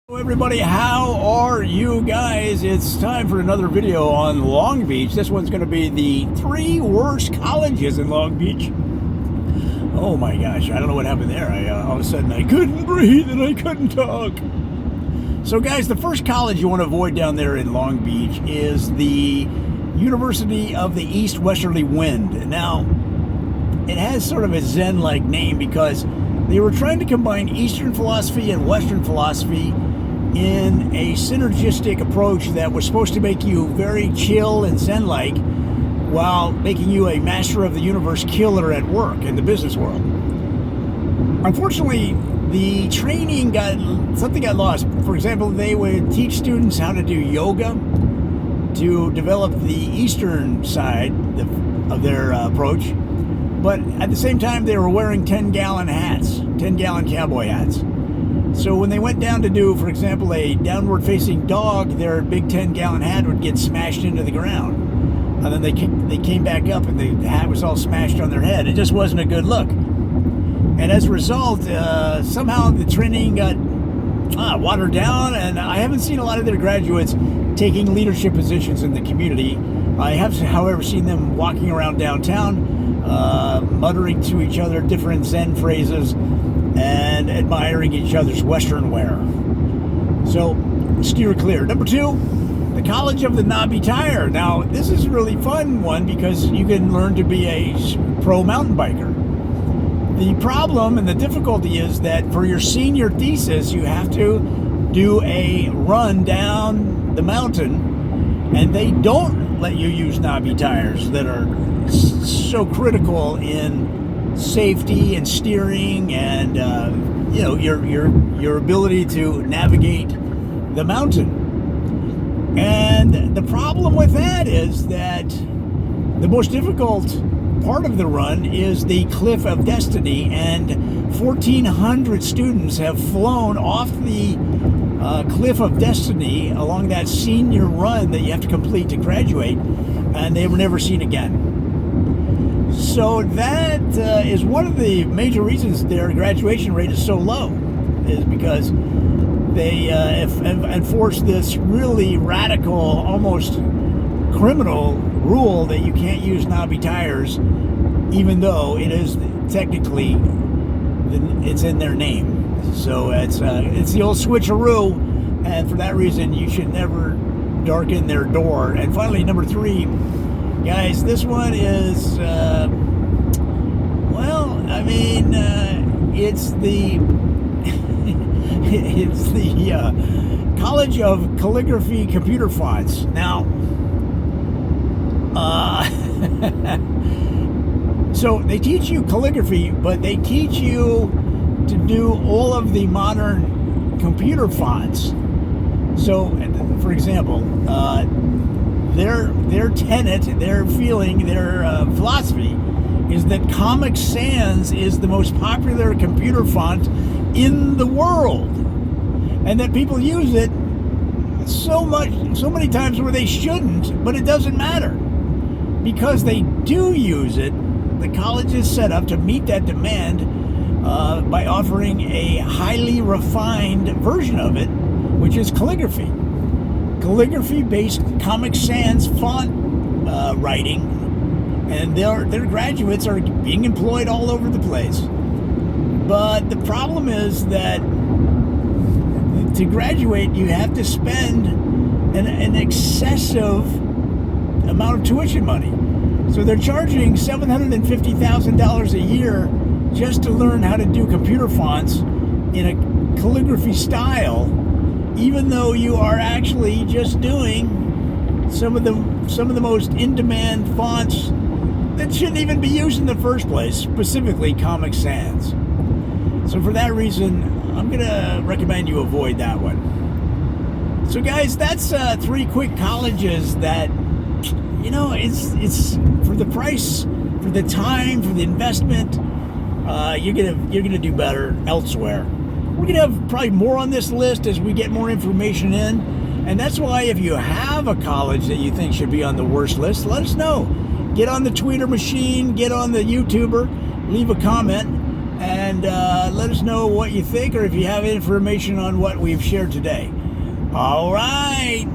Hello everybody, how are you guys? It's time for another video on Long Beach. This one's going to be the 3 worst colleges in Long Beach. Oh my gosh, I don't know what happened there. All of a sudden I couldn't breathe and I couldn't talk. So guys, the first college you want to avoid down there in Long Beach is the University of the East Westerly Wind. Now, it has sort of a Zen-like name because they were trying to combine Eastern philosophy and Western philosophy in a synergistic approach that was supposed to make you very chill and Zen-like while making you a master of the universe killer at work in the business world. Unfortunately, the training got lost. For example, they would teach students how to do yoga to develop the Eastern side of their approach. But at the same time, they were wearing 10-gallon hats, 10-gallon cowboy hats. So when they went down to do, for example, a downward-facing dog, their big 10-gallon hat would get smashed into the ground. And then they came back up and the hat was all smashed on their head. It just wasn't a good look. And as a result, somehow the training got watered down, and I haven't seen a lot of their graduates taking leadership positions in the community. I have, however, seen them walking around downtown, muttering to each other different Zen phrases and admiring each other's Western wear. So, steer clear. Number 2, the College of the Knobby Tire. Now, this is a really fun one because you can learn to be a pro mountain biker. The problem and the difficulty is that for your senior thesis, you have to do a run down the mountain, and they don't let you use knobby tires that are so critical in safety and steering and your ability to navigate the mountain. And the problem with that is that the most difficult part of the run is the Cliff of Destiny, and 1,400 students have flown off the Cliff of Destiny along that senior run that you have to complete to graduate, and they were never seen again. So that is one of the major reasons their graduation rate is so low, is because they enforced this really radical, almost criminal rule that you can't use knobby tires, even though it is technically, it's in their name. So it's the old switcheroo, and for that reason you should never darken their door. And finally, number 3, guys, this one is it's the it's the College of Calligraphy Computer Fonts. Now, so they teach you calligraphy, but they teach you to do all of the modern computer fonts. So, for example, their tenet, their feeling, their philosophy is that Comic Sans is the most popular computer font in the world, and that people use it so many times where they shouldn't, but it doesn't matter because they do use it. The college is set up to meet that demand by offering a highly refined version of it, which is calligraphy. Calligraphy-based Comic Sans font writing, and their graduates are being employed all over the place. But the problem is that to graduate, you have to spend an excessive amount of tuition money. So they're charging $750,000 a year just to learn how to do computer fonts in a calligraphy style, even though you are actually just doing some of the most in-demand fonts that shouldn't even be used in the first place, specifically Comic Sans. So for that reason, I'm gonna recommend you avoid that one. So guys, that's 3 quick colleges that, it's for the price, for the time, for the investment, you're gonna do better elsewhere. We're gonna have probably more on this list as we get more information in, and that's why if you have a college that you think should be on the worst list, let us know. Get on the Twitter machine, get on the YouTuber, leave a comment, and and let us know what you think, or if you have information on what we've shared today. All right.